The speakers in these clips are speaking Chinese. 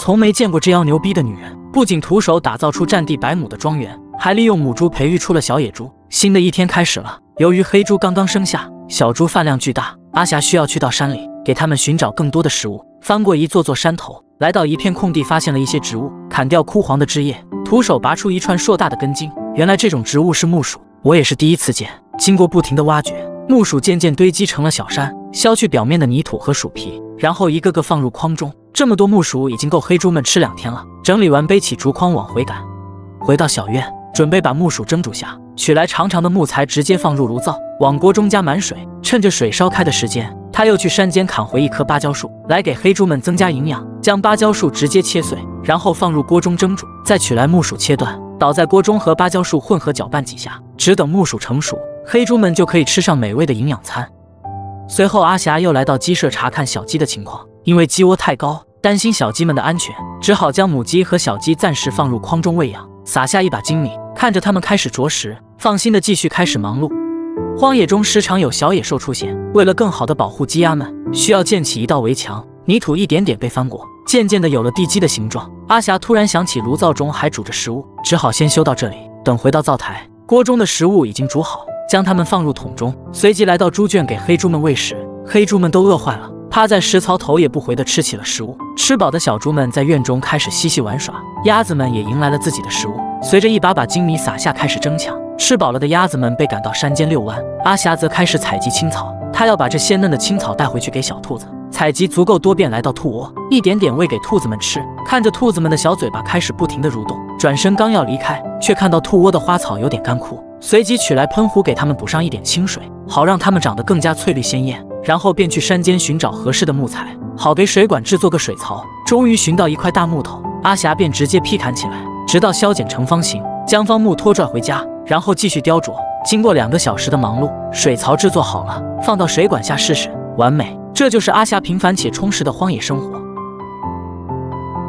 从没见过这样牛逼的女人，不仅徒手打造出占地100亩的庄园，还利用母猪培育出了小野猪。新的一天开始了，由于黑猪刚刚生下，小猪饭量巨大，阿霞需要去到山里给它们寻找更多的食物。翻过一座座山头，来到一片空地，发现了一些植物，砍掉枯黄的枝叶，徒手拔出一串硕大的根茎。原来这种植物是木薯，我也是第一次见。经过不停的挖掘，木薯渐渐堆积成了小山，削去表面的泥土和薯皮，然后一个个放入筐中。这么多木薯已经够黑猪们吃2天了。整理完，背起竹筐往回赶。回到小院，准备把木薯蒸煮下，取来长长的木材，直接放入炉灶，往锅中加满水。趁着水烧开的时间，他又去山间砍回一棵芭蕉树，来给黑猪们增加营养。将芭蕉树直接切碎，然后放入锅中蒸煮，再取来木薯切断，倒在锅中和芭蕉树混合搅拌几下，只等木薯成熟，黑猪们就可以吃上美味的营养餐。随后阿霞又来到鸡舍查看小鸡的情况，因为鸡窝太高，担心小鸡们的安全，只好将母鸡和小鸡暂时放入筐中喂养，撒下一把精米，看着它们开始啄食，放心的继续开始忙碌。荒野中时常有小野兽出现，为了更好的保护鸡鸭们，需要建起一道围墙，泥土一点点被翻过，渐渐的有了地基的形状。阿霞突然想起炉灶中还煮着食物，只好先修到这里。等回到灶台，锅中的食物已经煮好，将它们放入桶中，随即来到猪圈给黑猪们喂食。黑猪们都饿坏了，趴在食槽头也不回地吃起了食物。吃饱的小猪们在院中开始嬉戏玩耍，鸭子们也迎来了自己的食物。随着一把把精米撒下，开始争抢。吃饱了的鸭子们被赶到山间遛弯，阿霞则开始采集青草，她要把这鲜嫩的青草带回去给小兔子。采集足够多，便来到兔窝，一点点喂给兔子们吃。看着兔子们的小嘴巴开始不停地蠕动，转身刚要离开，却看到兔窝的花草有点干枯，随即取来喷壶给它们补上一点清水，好让它们长得更加翠绿鲜艳。然后便去山间寻找合适的木材，好给水管制作个水槽。终于寻到一块大木头，阿霞便直接劈砍起来，直到削剪成方形，将方木拖拽回家，然后继续雕琢。经过2个小时的忙碌，水槽制作好了，放到水管下试试，完美。这就是阿霞平凡且充实的荒野生活。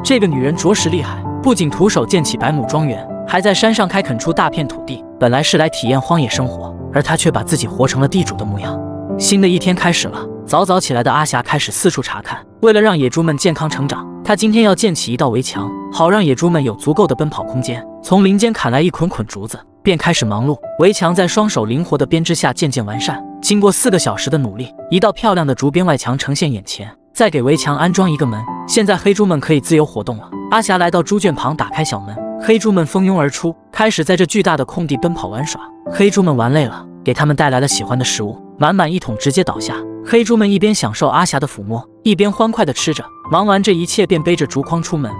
这个女人着实厉害，不仅徒手建起100亩庄园，还在山上开垦出大片土地。本来是来体验荒野生活，而她却把自己活成了地主的模样。新的一天开始了，早早起来的阿霞开始四处查看。为了让野猪们健康成长，她今天要建起一道围墙，好让野猪们有足够的奔跑空间。从林间砍来一捆捆竹子，便开始忙碌。围墙在双手灵活的编织下渐渐完善。经过4个小时的努力，一道漂亮的竹编外墙呈现眼前。再给围墙安装一个门，现在黑猪们可以自由活动了。阿霞来到猪圈旁，打开小门，黑猪们蜂拥而出，开始在这巨大的空地奔跑玩耍。黑猪们玩累了，给他们带来了喜欢的食物，满满一桶直接倒下。黑猪们一边享受阿霞的抚摸，一边欢快地吃着。忙完这一切，便背着竹筐出门。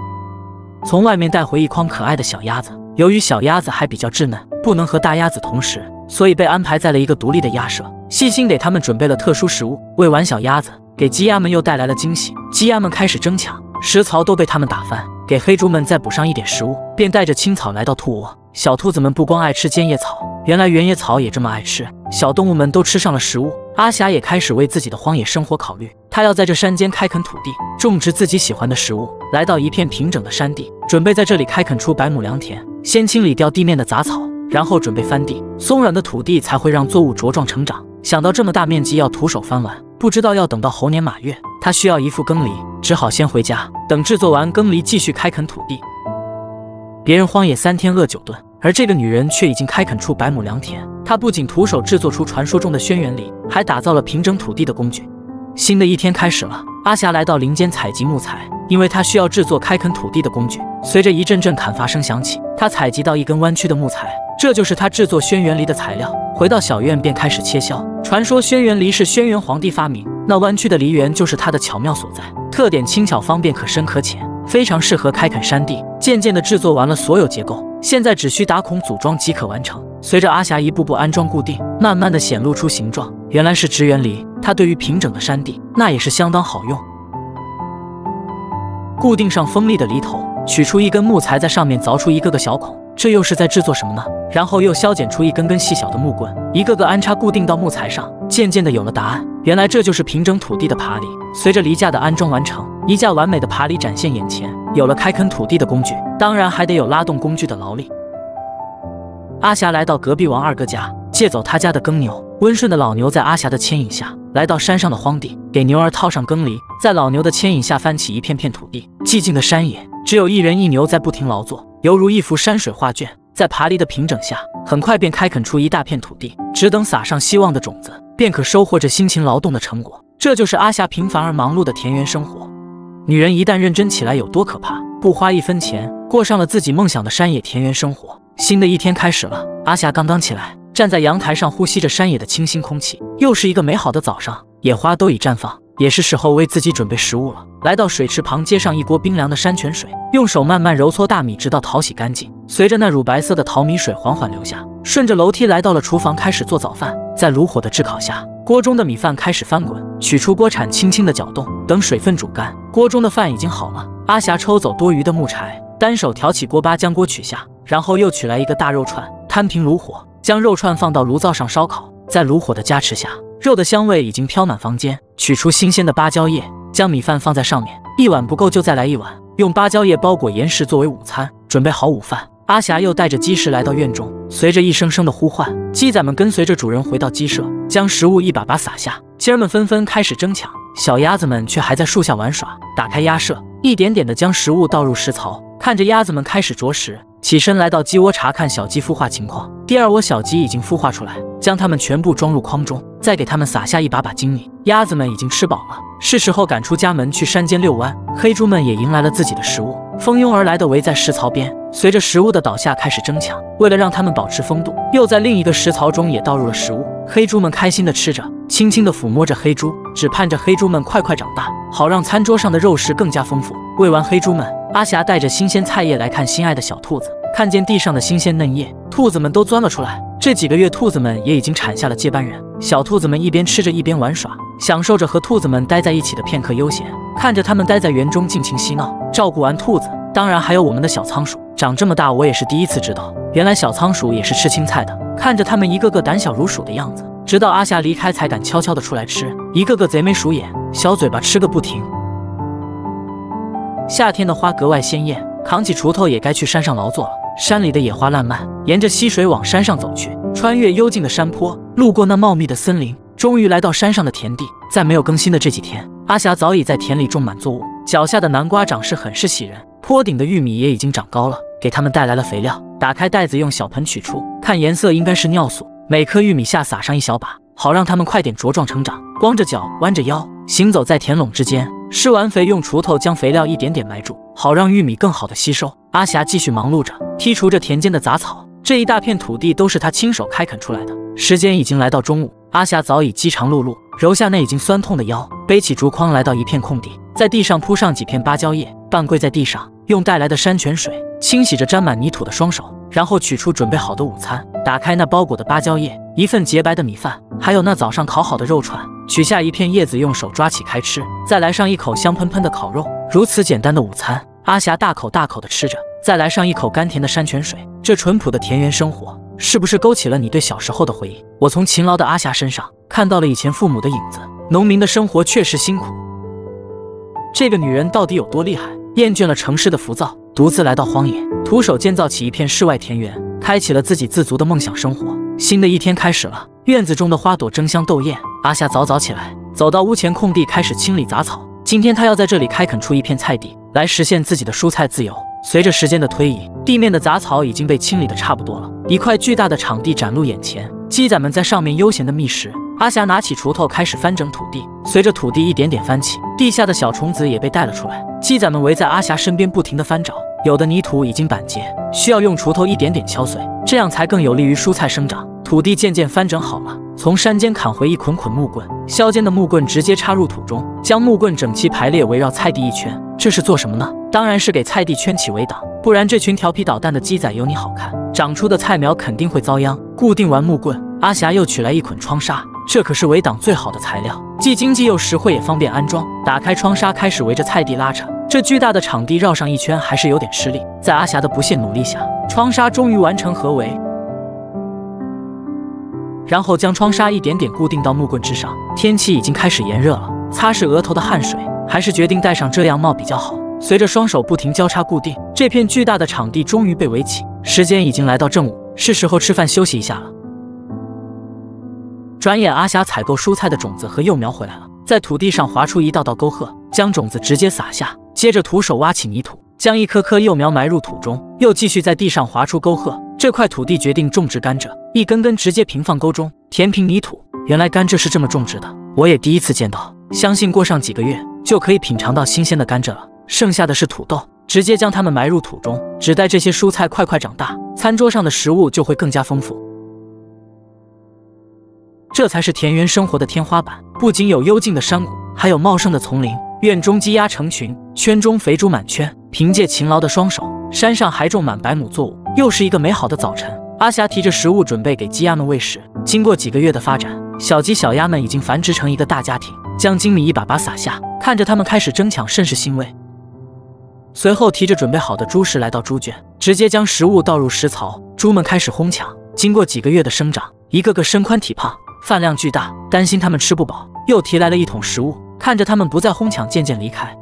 从外面带回一筐可爱的小鸭子，由于小鸭子还比较稚嫩，不能和大鸭子同食，所以被安排在了一个独立的鸭舍，细心给它们准备了特殊食物。喂完小鸭子，给鸡鸭们又带来了惊喜。鸡鸭们开始争抢，食槽都被它们打翻。给黑猪们再补上一点食物，便带着青草来到兔窝。小兔子们不光爱吃尖叶草，原来原野草也这么爱吃。小动物们都吃上了食物，阿霞也开始为自己的荒野生活考虑。她要在这山间开垦土地，种植自己喜欢的食物。来到一片平整的山地，准备在这里开垦出100亩良田。先清理掉地面的杂草，然后准备翻地，松软的土地才会让作物茁壮成长。想到这么大面积要徒手翻完，不知道要等到猴年马月，他需要一副耕犁，只好先回家，等制作完耕犁继续开垦土地。别人荒野3天饿9顿，而这个女人却已经开垦出100亩良田。她不仅徒手制作出传说中的轩辕犁，还打造了平整土地的工具。新的一天开始了，阿霞来到林间采集木材，因为她需要制作开垦土地的工具。随着一阵阵砍伐声响起，她采集到一根弯曲的木材，这就是她制作轩辕犁的材料。回到小院便开始切削。传说轩辕犁是轩辕皇帝发明，那弯曲的犁缘就是它的巧妙所在，特点轻巧方便，可深可浅，非常适合开垦山地。渐渐地制作完了所有结构，现在只需打孔组装即可完成。随着阿霞一步步安装固定，慢慢地显露出形状，原来是直缘犁。它对于平整的山地那也是相当好用。固定上锋利的犁头，取出一根木材，在上面凿出一个个小孔，这又是在制作什么呢？然后又削剪出一根根细小的木棍，一个个安插固定到木材上。渐渐的有了答案，原来这就是平整土地的耙犁。随着犁架的安装完成，一架完美的耙犁展现眼前。有了开垦土地的工具，当然还得有拉动工具的劳力。阿霞来到隔壁王二哥家，借走他家的耕牛。温顺的老牛在阿霞的牵引下，来到山上的荒地，给牛儿套上耕犁，在老牛的牵引下翻起一片片土地。寂静的山野，只有一人一牛在不停劳作，犹如一幅山水画卷。在爬犁的平整下，很快便开垦出一大片土地，只等撒上希望的种子，便可收获这辛勤劳动的成果。这就是阿霞平凡而忙碌的田园生活。女人一旦认真起来有多可怕？不花一分钱，过上了自己梦想的山野田园生活。新的一天开始了，阿霞刚刚起来，站在阳台上呼吸着山野的清新空气。又是一个美好的早上，野花都已绽放，也是时候为自己准备食物了。来到水池旁，接上一锅冰凉的山泉水，用手慢慢揉搓大米，直到淘洗干净。随着那乳白色的淘米水缓缓流下，顺着楼梯来到了厨房，开始做早饭。在炉火的炙烤下，锅中的米饭开始翻滚，取出锅铲，轻轻地搅动，等水分煮干，锅中的饭已经好了。阿霞抽走多余的木柴，单手挑起锅巴将锅取下，然后又取来一个大肉串，摊平炉火，将肉串放到炉灶上烧烤。在炉火的加持下，肉的香味已经飘满房间。取出新鲜的芭蕉叶，将米饭放在上面，一碗不够就再来一碗，用芭蕉叶包裹岩石作为午餐。准备好午饭，阿霞又带着鸡食来到院中，随着一声声的呼唤，鸡仔们跟随着主人回到鸡舍，将食物一把把撒下。鸡儿们纷纷开始争抢，小鸭子们却还在树下玩耍。打开鸭舍，一点点地将食物倒入食槽，看着鸭子们开始啄食，起身来到鸡窝查看小鸡孵化情况。第二窝小鸡已经孵化出来，将它们全部装入筐中，再给它们撒下一把把精米。鸭子们已经吃饱了，是时候赶出家门去山间遛弯。黑猪们也迎来了自己的食物，蜂拥而来的围在食槽边，随着食物的倒下开始争抢。为了让它们保持风度，又在另一个食槽中也倒入了食物。黑猪们开心地吃着，轻轻地抚摸着黑猪，只盼着黑猪们快快长大，好让餐桌上的肉食更加丰富。喂完黑猪们，阿霞带着新鲜菜叶来看心爱的小兔子。看见地上的新鲜嫩叶，兔子们都钻了出来。这几个月，兔子们也已经产下了接班人。小兔子们一边吃着一边玩耍，享受着和兔子们待在一起的片刻悠闲。看着它们待在园中尽情嬉闹，照顾完兔子，当然还有我们的小仓鼠。长这么大，我也是第一次知道，原来小仓鼠也是吃青菜的。看着它们一个个胆小如鼠的样子，直到阿霞离开才敢悄悄地出来吃，一个个贼眉鼠眼，小嘴巴吃个不停。夏天的花格外鲜艳，扛起锄头也该去山上劳作了。山里的野花烂漫，沿着溪水往山上走去，穿越幽静的山坡，路过那茂密的森林，终于来到山上的田地。在没有更新的这几天，阿霞早已在田里种满作物，脚下的南瓜长势很是喜人，坡顶的玉米也已经长高了，给它们带来了肥料。打开袋子，用小盆取出，看颜色应该是尿素，每颗玉米下撒上一小把，好让它们快点茁壮成长。光着脚，弯着腰，行走在田垄之间，施完肥，用锄头将肥料一点点埋住，好让玉米更好的吸收。阿霞继续忙碌着，剔除着田间的杂草。这一大片土地都是她亲手开垦出来的。时间已经来到中午，阿霞早已饥肠辘辘，揉下那已经酸痛的腰，背起竹筐来到一片空地，在地上铺上几片芭蕉叶，半跪在地上，用带来的山泉水清洗着沾满泥土的双手，然后取出准备好的午餐，打开那包裹的芭蕉叶，一份洁白的米饭，还有那早上烤好的肉串，取下一片叶子，用手抓起开吃，再来上一口香喷喷的烤肉。如此简单的午餐，阿霞大口大口地吃着，再来上一口甘甜的山泉水。这淳朴的田园生活，是不是勾起了你对小时候的回忆？我从勤劳的阿霞身上看到了以前父母的影子。农民的生活确实辛苦。这个女人到底有多厉害？厌倦了城市的浮躁，独自来到荒野，徒手建造起一片世外田园，开启了自给自足的梦想生活。新的一天开始了，院子中的花朵争相斗艳。阿霞早早起来，走到屋前空地，开始清理杂草。今天她要在这里开垦出一片菜地，来实现自己的蔬菜自由。随着时间的推移，地面的杂草已经被清理得差不多了，一块巨大的场地展露眼前，鸡仔们在上面悠闲地觅食。阿霞拿起锄头开始翻整土地，随着土地一点点翻起，地下的小虫子也被带了出来。鸡仔们围在阿霞身边不停地翻找，有的泥土已经板结，需要用锄头一点点敲碎，这样才更有利于蔬菜生长。土地渐渐翻整好了，从山间砍回一捆捆木棍，削尖的木棍直接插入土中，将木棍整齐排列围绕菜地一圈。这是做什么呢？当然是给菜地圈起围挡，不然这群调皮捣蛋的鸡仔有你好看，长出的菜苗肯定会遭殃。固定完木棍，阿霞又取来一捆窗纱，这可是围挡最好的材料，既经济又实惠，也方便安装。打开窗纱，开始围着菜地拉扯。这巨大的场地绕上一圈还是有点吃力，在阿霞的不懈努力下，窗纱终于完成合围。然后将窗纱一点点固定到木棍之上。天气已经开始炎热了，擦拭额头的汗水，还是决定戴上遮阳帽比较好。随着双手不停交叉固定，这片巨大的场地终于被围起。时间已经来到正午，是时候吃饭休息一下了。转眼阿霞采购蔬菜的种子和幼苗回来了，在土地上划出一道道沟壑，将种子直接撒下，接着徒手挖起泥土，将一颗颗幼苗埋入土中，又继续在地上划出沟壑。这块土地决定种植甘蔗，一根根直接平放沟中，填平泥土。原来甘蔗是这么种植的，我也第一次见到。相信过上几个月就可以品尝到新鲜的甘蔗了。剩下的是土豆，直接将它们埋入土中，只待这些蔬菜快快长大，餐桌上的食物就会更加丰富。这才是田园生活的天花板，不仅有幽静的山谷，还有茂盛的丛林。院中鸡鸭成群，圈中肥猪满圈。凭借勤劳的双手，山上还种满百亩作物。又是一个美好的早晨，阿霞提着食物准备给鸡鸭们喂食。经过几个月的发展，小鸡小鸭们已经繁殖成一个大家庭。将精米一把把撒下，看着它们开始争抢，甚是欣慰。随后提着准备好的猪食来到猪圈，直接将食物倒入食槽，猪们开始哄抢。经过几个月的生长，一个个身宽体胖，饭量巨大。担心它们吃不饱，又提来了一桶食物。看着它们不再哄抢，渐渐离开。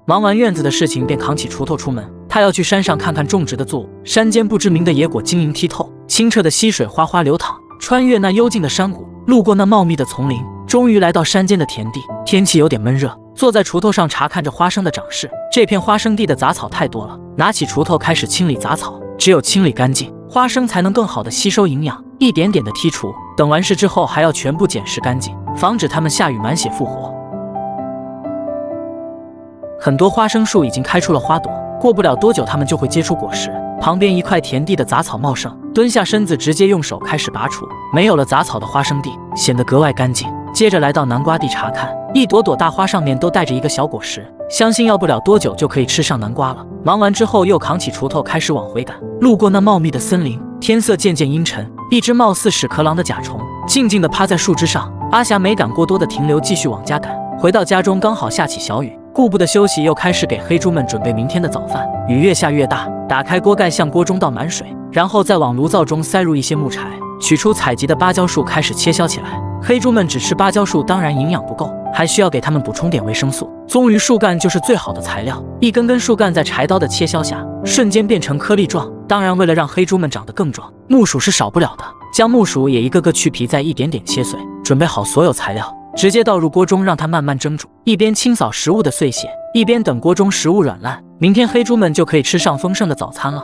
忙完院子的事情，便扛起锄头出门。他要去山上看看种植的作物。山间不知名的野果晶莹剔透，清澈的溪水哗哗流淌。穿越那幽静的山谷，路过那茂密的丛林，终于来到山间的田地。天气有点闷热，坐在锄头上查看着花生的长势。这片花生地的杂草太多了，拿起锄头开始清理杂草。只有清理干净，花生才能更好的吸收营养。一点点的剔除，等完事之后还要全部捡拾干净，防止它们下雨满血复活。很多花生树已经开出了花朵，过不了多久它们就会结出果实。旁边一块田地的杂草茂盛，蹲下身子直接用手开始拔除。没有了杂草的花生地显得格外干净。接着来到南瓜地查看，一朵朵大花上面都带着一个小果实，相信要不了多久就可以吃上南瓜了。忙完之后又扛起锄头开始往回赶。路过那茂密的森林，天色渐渐阴沉，一只貌似屎壳郎的甲虫静静地趴在树枝上。阿霞没敢过多的停留，继续往家赶。回到家中刚好下起小雨，顾不得休息，又开始给黑猪们准备明天的早饭。雨越下越大，打开锅盖向锅中倒满水，然后再往炉灶中塞入一些木柴，取出采集的芭蕉树开始切削起来。黑猪们只吃芭蕉树当然营养不够，还需要给它们补充点维生素。棕榈树干就是最好的材料，一根根树干在柴刀的切削下瞬间变成颗粒状。当然为了让黑猪们长得更壮，木薯是少不了的。将木薯也一个个去皮，再一点点切碎。准备好所有材料，直接倒入锅中让它慢慢蒸煮，一边清扫食物的碎屑，一边等锅中食物软烂。明天黑猪们就可以吃上丰盛的早餐了。